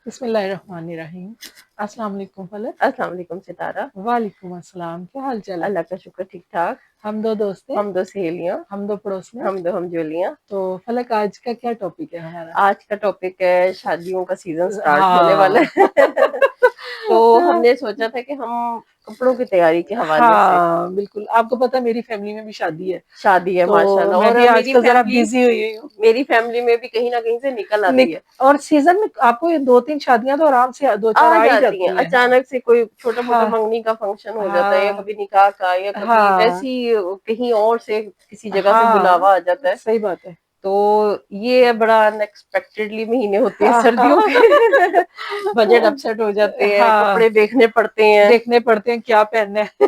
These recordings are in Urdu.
بسم اللہ الرحمن الرحیم. السلام علیکم فلک. السلام علیکم ستارہ. وعلیکم السلام. کیا حال چال ہے؟ اللہ کا شکر ٹھیک ٹھاک. ہم دو دوست ہیں، ہم دو سہیلیاں، ہم دو پڑوس میں. ہم دو ہمجولیاں. تو فلک آج کا کیا ٹاپک ہے ہمارا؟ آج کا ٹاپک ہے شادیوں کا سیزن سٹارٹ ہونے ہاں والا ہے تو ہم نے سوچا تھا کہ ہم کپڑوں کی تیاری کے حوالے سے. ہاں بالکل. آپ کو پتا میری فیملی میں بھی شادی ہے، شادی ہے تو ماشاء اللہ، میں اور بھی آج کل ذرا بزی ہوئی ہوں. میری فیملی میں بھی کہیں نہ کہیں سے نکل آتی ہے. اور سیزن میں آپ کو یہ 2-3 شادیاں تو آرام سے 2-4 آ آ ہی جاتی ہیں جاتی ہیں. اچانک سے، کوئی چھوٹا موٹا ہاں منگنی کا فنکشن ہو جاتا ہے، یا ہاں کبھی نکاح کا، یا کبھی ہاں ویسی کہیں اور سے کسی جگہ سے ہاں بلاوا آ جاتا ہے. صحیح بات ہے. تو یہ بڑا ان ایکسپیکٹڈلی مہینے ہوتے ہیں ہاں سردیوں کے. بجٹ اپسیٹ ہو جاتے ہیں، ہاں کپڑے دیکھنے پڑتے ہیں. دیکھنے پڑتے ہیں کیا پہننا ہے.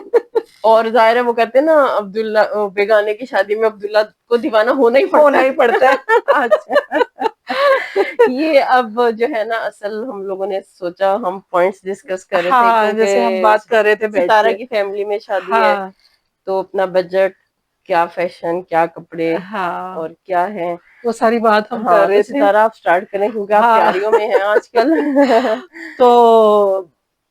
اور ظاہر ہے وہ کہتے ہیں نا، عبداللہ بیگانے کی شادی میں عبداللہ کو دیوانہ ہونا ہی پڑتا پڑتا ہے. اچھا. یہ اب جو ہے نا، اصل ہم لوگوں نے سوچا ہم پوائنٹس ڈسکس کر رہے تھے، ہاں جیسے ہم کیونکہ بات کر رہے تھے بیٹھ ستارہ کے. کی فیملی میں شادی ہے، ہاں تو اپنا بجٹ کیا، فیشن کیا، کپڑے ہاں اور کیا ہے. وہ ساری بات ہم کر ہاں تو رہے تھے. ستارہ آپ سٹارٹ کریں، کیونکہ آپ ہاں تیاریوں میں ہیں آج کل. تو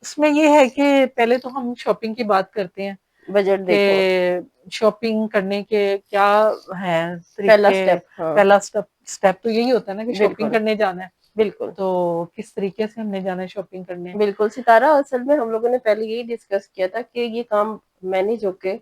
اس میں یہ ہے کہ پہلے تو ہم شاپنگ کی بات کرتے ہیں بجٹ کہ دیکھیں. شاپنگ کرنے کے کیا ہیں پہلا طریقے. سٹیپ. ہاں پہلا اسٹیپ تو یہی ہوتا ہے نا کہ شاپنگ بالکل کرنے جانا ہے. بالکل تو کس طریقے سے ہم نے جانا ہے شاپنگ کرنے. بالکل ستارہ، اصل میں ہم لوگوں نے پہلے یہی ڈسکس کیا تھا کہ یہ کام مینیج ہو کے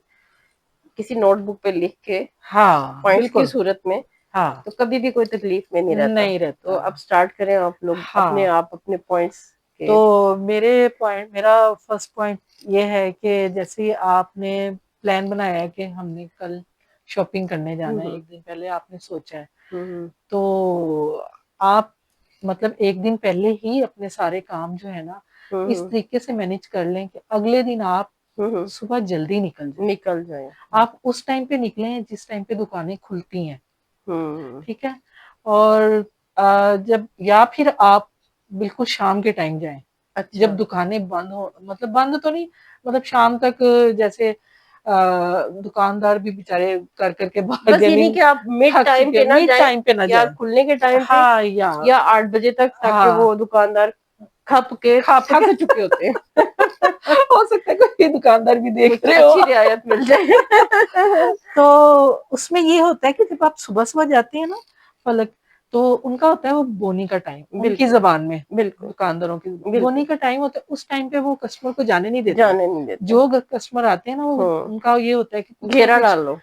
کسی نوٹ بک پہ لکھ کے ہاں پوائنٹس کی بالکل. صورت میں، ہاں تو کبھی بھی کوئی تکلیف میں نہیں رہتا. نہیں تو رہتا. اب سٹارٹ کریں آپ لوگ ہاں اپنے آپ اپنے پوائنٹس کے. تو میرا فرسٹ پوائنٹ یہ ہے کہ جیسے آپ نے پلان بنایا ہے کہ ہم نے کل شاپنگ کرنے جانا ہے، ایک دن پہلے آپ نے سوچا ہے، تو آپ مطلب ایک دن پہلے ہی اپنے سارے کام جو ہے نا اس طریقے سے مینج کر لیں کہ اگلے دن آپ صبح جلدی نکل جائیں. نکل جائیں. آپ اس ٹائم پہ نکلیں جس ٹائم پہ دکانیں کھلتی ہیں. ہوں ٹھیک ہے. اور جب یا پھر آپ بالکل شام کے ٹائم جائیں، اچھا. جب دکانیں بند ہو، مطلب بند تو نہیں، مطلب شام تک، جیسے دکاندار بھی بےچارے کر کر کے بس یہ بارگیننگ نہیں کہ آپ مڈ تھک ٹائم چکے، پہ نہ میڈ جائیں، ٹائم پہ نہ یا جائیں. کھلنے کے ٹائم پہ، ہاں یا 8 بجے تک، تاکہ ہاں وہ دکاندار کھپ کے تھک چکے ہوتے ہیں. ہو سکتا ہے کوئی دکاندار بھی دیکھ کچھ رہے ہو. اچھی رعایت مل جائے. تو اس میں یہ ہوتا ہے کہ جب آپ صبح صبح جاتے ہیں نا فلک، تو ان کا ہوتا ہے وہ بونی کا ٹائم، ان کی بالکل زبان میں بالکل دکانداروں کی بونی بالکل کا ٹائم ہوتا ہے. اس ٹائم پہ وہ کسٹمر کو جانے نہیں دیتے. جانے نہیں دیتے. جو کسٹمر آتے ہیں نا، وہ ان کا یہ ہوتا ہے کہ کچھ نہ گھیرا کچھ ڈال لو.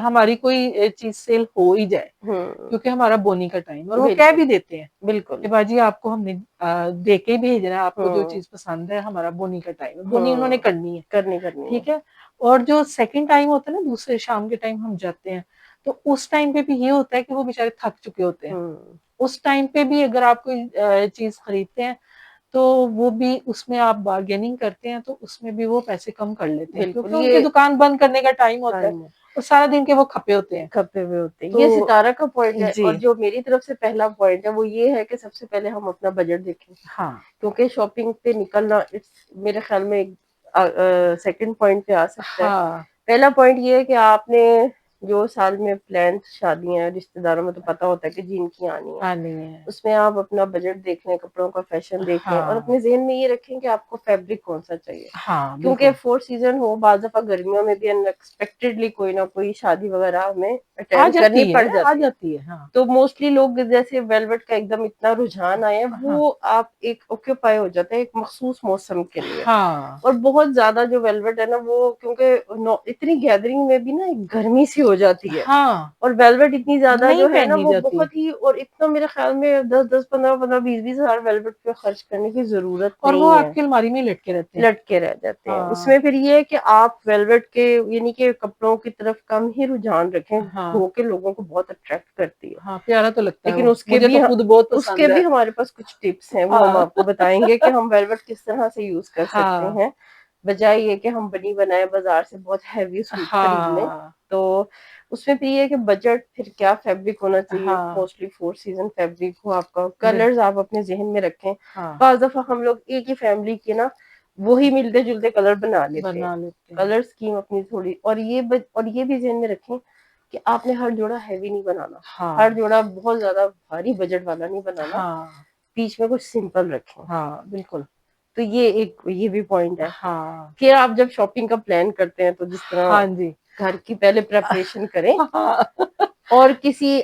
ہماری کوئی چیز سیل ہو ہی جائے، کیونکہ ہمارا بونی کا ٹائم. اور وہ کہہ بھی دیتے ہیں بالکل کہ باجی آپ کو ہم نے دے کے بھیجنا ہے، آپ کو جو چیز پسند ہے، ہمارا بونی کا ٹائم ہے، بونی انہوں نے کرنی ہے. کرنی ٹھیک ہے. اور جو سیکنڈ ٹائم ہوتا ہے نا، دوسرے شام کے ٹائم ہم جاتے ہیں، تو اس ٹائم پہ بھی یہ ہوتا ہے کہ وہ بےچارے تھک چکے ہوتے ہیں. اس ٹائم پہ بھی اگر آپ کوئی چیز خریدتے ہیں تو وہ بھی اس میں آپ بارگیننگ کرتے ہیں، تو اس میں بھی وہ پیسے کم کر لیتے ہیں، بالکل. کیونکہ ان کی یہ دکان بند کرنے کا ٹائم ہوتا ہے اور سارا دن کے وہ کھپے ہوتے ہیں. کھپے ہوئے ہوتے ہیں. تو یہ ستارہ کا پوائنٹ ہے. جی اور جو میری طرف سے پہلا پوائنٹ ہے وہ یہ ہے کہ سب سے پہلے ہم اپنا بجٹ دیکھیں، ہاں کیونکہ شاپنگ پہ نکلنا میرے خیال میں سیکنڈ پوائنٹ پہ آ سکتا ہے. ہاں پہلا پوائنٹ یہ ہے کہ آپ نے جو سال میں پلان شادیاں ہیں، رشتے داروں میں تو پتا ہوتا ہے کہ جن کی آنی ہے، نہیں ہے. اس میں آپ اپنا بجٹ دیکھ لیں، کپڑوں کا فیشن دیکھ لیں، اور ہاں اپنے ذہن میں یہ رکھیں کہ آپ کو فیبرک کون سا چاہیے. ہاں کیونکہ بالکل. فور سیزن ہو، بعض دفعہ گرمیوں میں بھی ان ایکسپیکٹڈلی کوئی نہ کوئی شادی وغیرہ ہمیں آ اٹینڈ کرنی جاتی پڑ ہے آ جاتی ہے. جاتی ہے. ہاں تو موسٹلی لوگ جیسے ویلویٹ کا ایک دم اتنا رجحان آئے ہیں، ہاں وہ آپ ایک اوکیوپائی ہو جاتے ہیں ایک مخصوص موسم کے لیے. ہاں اور بہت زیادہ جو ویلویٹ ہے نا، وہ کیونکہ اتنی گیدرنگ میں بھی نا ایک گرمی سی ہو جاتی ہے. ہاں اور ویلویٹ اتنی زیادہ نہیں جو ہے نا، پہنی وہ جاتی. بہت ہی، اور اتنا میرے خیال میں 10 15 20 ہزار ویلویٹ پہ خرچ کرنے کی ضرورت اور وہ نہیں ہے. آپ کی الماری میں لٹکے رہتے ہیں. لٹکے رہ جاتے ہیں. اس ہاں میں پھر یہ ہے کہ آپ ویلویٹ کے یعنی کہ کپڑوں کی طرف کم ہی رجحان رکھیں، ہاں جو کہ لوگوں کو بہت اٹریکٹ کرتی ہے. ہاں پیارا تو لگتا ہے لیکن وہ، مجھے تو خود بہت اس کے پسند ہے. بھی ہمارے پاس کچھ ٹپس ہیں، وہ ہم ہاں آپ کو بتائیں گے کہ ہم ویلویٹ کس طرح سے یوز کر سکتے ہاں ہیں، بجائے یہ کہ ہم بنی بنائے بازار سے بہت ہیوی سوٹ خرید لیں. ہاں تو اس میں بھی یہ ہے کہ بجٹ، پھر کیا فیبرک ہونا چاہیے. ہاں موسٹلی 4 سیزن فیبرک ہو آپ کا. کلرز آپ اپنے ذہن میں رکھیں. ہاں بعض دفعہ ہم لوگ ایک ہی فیملی کے نا وہی ملتے جلتے کلر بنا لیتے ہیں. لیتے ہیں. کلر اسکیم اپنی تھوڑی، اور یہ بھی ذہن میں رکھیں کہ آپ نے ہر جوڑا ہیوی نہیں بنانا، ہاں ہر جوڑا بہت زیادہ بھاری بجٹ والا نہیں بنانا. ہاں بیچ میں کچھ سمپل رکھیں. ہاں بالکل. تو یہ بھی پوائنٹ ہے ہاں کہ آپ جب شاپنگ کا پلان کرتے ہیں تو جس طرح ہاں جی گھر کی پہلے پریپریشن کریں. ہاں اور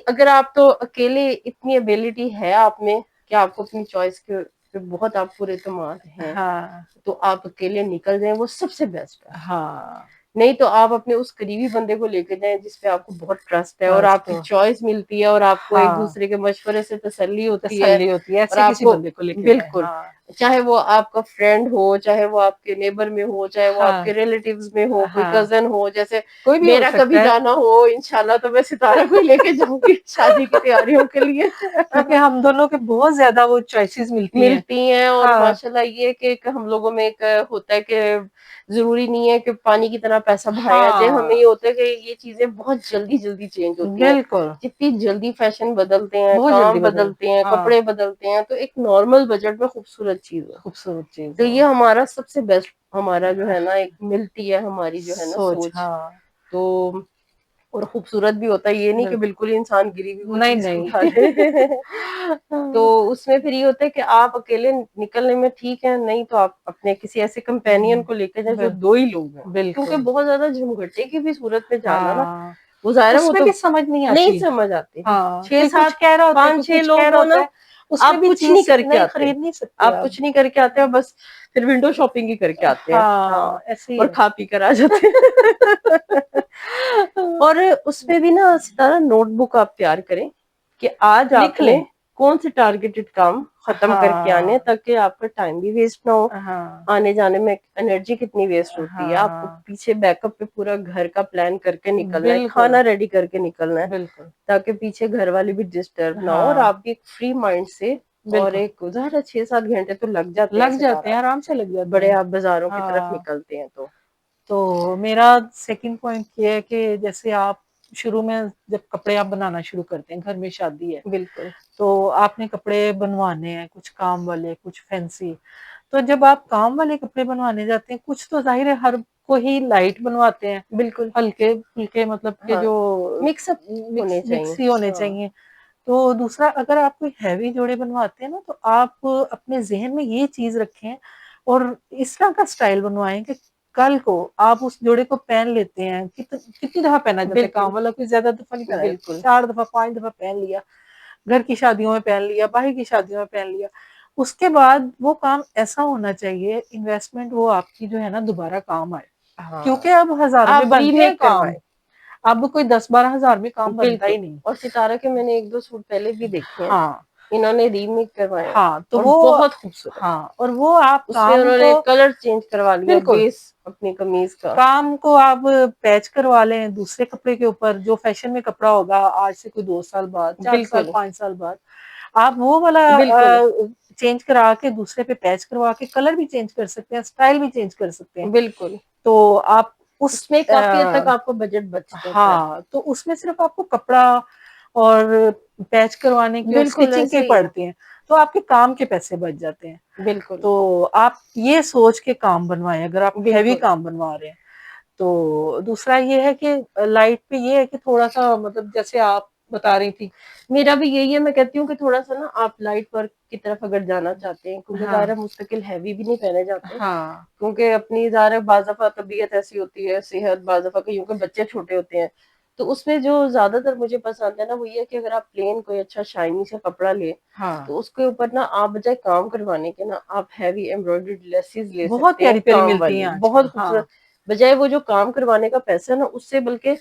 اگر آپ تو اکیلے اتنی ابیلٹی ہے آپ میں کہ آپ کو اپنی چوائس کے بہت آپ پر اعتماد ہیں ہاں تو آپ اکیلے نکل جائیں, وہ سب سے بیسٹ ہے. ہاں نہیں تو آپ اپنے اس قریبی بندے کو لے کے جائیں جس پہ آپ کو بہت ٹرسٹ ہے اور آپ ٹرسٹ کی ہو. چوائس ملتی ہے اور آپ کو ایک ہاں دوسرے کے مشورے سے تسلی ہوتی ہے. تسلی ہوتی ہے, اور ایسے آپ کسی کو بندے کو لے کے جائیں. بالکل, ہاں چاہے وہ آپ کا فرینڈ ہو, چاہے وہ آپ کے نیبر میں ہو, چاہے وہ آپ ہاں کے ریلیٹیوز میں ہو, کوئی ہاں کزن ہو. جیسے کوئی بھی ہو میرا کبھی سکتا ہے, جانا ہو انشاءاللہ تو میں ستارہ کو ہی لے کے جاؤں گی شادی کی تیاریوں کے لیے. کیونکہ ہم دونوں کے بہت زیادہ وہ چوائسیز ملتی ہیں. اور ہاں ماشاءاللہ یہ کہ ہم لوگوں میں ایک ہوتا ہے کہ ضروری نہیں ہے کہ پانی کی طرح پیسہ بہایا جائے. ہمیں ہاں یہ ہوتا ہے کہ یہ چیزیں بہت جلدی جلدی چینج ہوتی ہیں. بالکل جتنی جلدی فیشن بدلتے ہیں, بہت جلدی کام بدلتے ہیں, ہاں کپڑے بدلتے ہیں, تو ایک نارمل بجٹ میں خوبصورت چیز ہے. خوبصورت چیز تو ہو. یہ ہمارا سب سے بیسٹ, ہمارا جو ہے نا ایک ملتی ہے ہماری جو ہے نا سوچ. ہاں تو اور خوبصورت بھی ہوتا ہے, یہ نہیں کہ بالکل. بالکل انسان گری ہوئی وہ نہیں چیز نہیں اٹھا لے. تو اس میں پھر یہ ہوتا ہے کہ آپ اکیلے نکلنے میں ٹھیک ہے, نہیں تو آپ اپنے کسی ایسے کمپینین کو لے کے جائیں جو دو ہی لوگ ہیں. کیونکہ بالکل بہت زیادہ جھمگٹے کی بھی صورت میں جانا نا, ہاں وہ ظاہر ہے اس وہ میں تو بھی سمجھ نہیں نہیں آتی. سمجھ آتی. ہاں 6 کوئی 7 کچھ کہہ رہا ہوتا ہے, 5 کوئی 6 کچھ کہہ لوگ رہا ہو نا, ہوتا ہے, اس میں آپ بھی کچھ نہیں چیز کر کے نہیں آتے. خرید نہیں سکتے آپ کچھ نہیں کر کے آتے, بس پھر ونڈو شاپنگ ہی کر کے آتے ہیں. ہاں, ایسے ہی اور ہے. کھا پی کر آ جاتے ہیں. اور اس میں بھی نا ستارہ نوٹ بک آپ تیار کریں کہ آج آپ لکھ نے لیں. کون سے ٹارگیٹڈ کام ختم کر کے آنے, ہاں تاکہ آپ کا ٹائم بھی ویسٹ نہ ہو. ہاں آنے جانے میں انرجی کتنی ویسٹ ہوتی ہے. آپ کو ہاں پیچھے بیک اپ پہ پورا گھر کا پلان کر کے نکلنا ہے, بالکل کھانا ریڈی کر کے نکلنا ہے, بالکل تاکہ پیچھے گھر والے بھی ڈسٹرب نہ ہو, اور ہاں آپ بھی ایک فری مائنڈ سے. اور بالکل ایک ظاہر 6 7 گھنٹے تو لگ جاتے ہیں ستارہ, آرام سے لگ جاتے بڑے ہیں. آپ بازاروں کی طرف ہاں نکلتے ہیں تو. تو میرا سیکنڈ پوائنٹ یہ ہے کہ جیسے آپ شروع میں جب کپڑے آپ بنانا شروع کرتے ہیں, گھر میں شادی ہے بالکل تو آپ نے کپڑے بنوانے ہیں, کچھ کام والے کچھ فینسی. تو جب آپ کام والے کپڑے بنوانے جاتے ہیں, کچھ تو ظاہر ہے ہر کو ہی لائٹ بنواتے ہیں, بالکل ہلکے پھلکے, مطلب کہ ہاں جو مکس اپ ہونے چاہیے. مکس ہی ہونے ہاں چاہیے. تو دوسرا, اگر آپ کوئی ہیوی جوڑے بنواتے ہیں نا, تو آپ اپنے ذہن میں یہ چیز رکھیں اور اس طرح کا سٹائل بنوائیں کہ کل کو آپ اس جوڑے کو پہن لیتے ہیں. کتنی دفعہ پہنا جاتا ہے بالکل کام والا, کوئی زیادہ دفعہ نہیں پہنا جاتا, بالکل 4 دفعہ 5 دفعہ پہن لیا, گھر کی شادیوں میں پہن لیا, باہر کی شادیوں میں پہن لیا. اس کے بعد وہ کام ایسا ہونا چاہیے, انویسٹمنٹ وہ آپ کی جو ہے نا دوبارہ کام آئے. ہاں, کیونکہ اب ہزاروں میں آپ ری بنتے ہیں میک کام, کروائیں. اب کوئی 10 12 ہزار میں کام بنتا بالکل, ہی نہیں. اور ستارہ کے میں نے 1 2 سوٹ پہلے بھی دیکھے ہیں, ہاں انہوں نے ری میک کروائے ہاں تو اور وہ بہت خوبصورت. ہاں, اور وہ آپ اس میں کام انہوں کو نے کلر چینج کروا لیا, بالکل بیس اپنی قمیض کا. کام کو آپ پیچ کروا لیں دوسرے کپڑے کے اوپر, جو فیشن میں کپڑا ہوگا آج سے کوئی 2 سال بعد, 4 سال بالکل 5 سال بعد, آپ وہ والا بالکل چینج کرا کے دوسرے پہ پیچ کروا کے کلر بھی چینج کر سکتے ہیں, اسٹائل بھی چینج کر سکتے ہیں. بالکل, تو آپ اس میں کافی حد تک آپ کو بجٹ بچ جاتا ہے. ہاں, تو اس میں صرف آپ کو کپڑا اور پیچ کروانے کی اور بالکل اسٹیچنگ ایسے کے ہی ہے. پڑتے ہیں, تو آپ کے کام کے پیسے بچ جاتے ہیں. بالکل تو آپ یہ سوچ کے کام بنوائیں اگر آپ ہیوی بالکل کام بنوا رہے ہیں. تو دوسرا یہ ہے کہ لائٹ پہ یہ ہے کہ تھوڑا سا, مطلب جیسے آپ بتا رہی تھی, میرا بھی یہی ہے, میں کہتی ہوں کہ تھوڑا سا نا آپ لائٹ ورک کی طرف اگر جانا چاہتے ہیں, کیونکہ ہاں ظاہر مستقل ہیوی بھی نہیں پہنے جاتے, ہاں کیونکہ اپنی ظاہر بعض دفعہ طبیعت ایسی ہوتی ہے, صحت بعض دفعہ کیونکہ بچے چھوٹے ہوتے ہیں. تو اس میں جو زیادہ تر مجھے پسند ہے نا, وہ یہ کہ اگر آپ پلین کوئی اچھا شائنی سے کپڑا لیں, ہاں تو اس کے اوپر نا آپ بجائے کام کروانے کے نا آپ ہیوی ایمبرائڈریڈ لیسز لے بہت سکتے ہیں پیاری پیاری کام ملتی ہیں والی, آج کل. بہت ہاں خوبصورت. بجائے وہ جو کام کروانے کا پیسہ ہے نا, اس سے بلکہ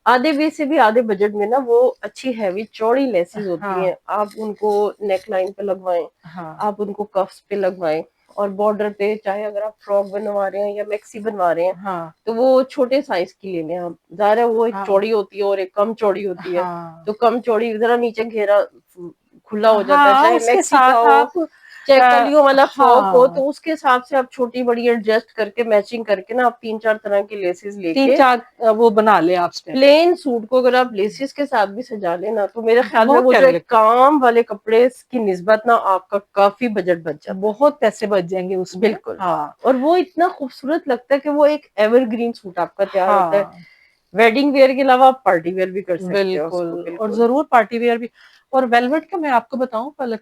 آدھے وے سے بھی آدھے بجٹ میں نا وہ اچھی ہیوی چوڑی لیسز ہوتی ہاں ہیں, آپ ان کو نیک لائن پہ لگوائیں, ہاں آپ ان کو کفس پہ لگوائیں, اور بارڈر پہ چاہے اگر آپ فراک بنوا رہے ہیں یا میکسی بنوا رہے ہیں, ہاں تو وہ چھوٹے سائز کی لے لیں آپ. ظاہر ہے وہ ایک ہاں چوڑی ہوتی ہے اور ایک کم چوڑی ہوتی ہے, ہاں تو کم چوڑی ذرا نیچے گھیرا کھلا ہو جاتا ہے, ہاں چاہے اس کے میکسی کا ساتھ ہو آپ چاہے کلیوں والا فراک ہو, ہاں تو اس کے حساب سے آپ چھوٹی بڑی ایڈجسٹ کر کے میچنگ کر کے نا آپ 3 4 طرح کی لیسز لے 3 کے 4 وہ بنا لے آپ اسٹیپ. پلین سوٹ کو اگر آپ لیسز کے ساتھ بھی سجا لینا, تو میرے خیال میں بہت وہ جو پیارے ایک لگتے کام والے کپڑے کی نسبت نا آپ کا کافی بجٹ بچ ہیں, جاتا ہے. بہت پیسے بچ جائیں گے اس میں. بالکل, ہاں اور وہ اتنا خوبصورت لگتا ہے کہ وہ ایک ایور گرین سوٹ آپ کا تیار ہوتا ہے. ہاں ویڈنگ ویئر کے علاوہ آپ پارٹی ویئر بھی کر سکتے ہیں اس بالکل, کو. اور بالکل ضرور پارٹی ویئر بھی. اور ویلوٹ کا میں آپ کو بتاؤں پلک,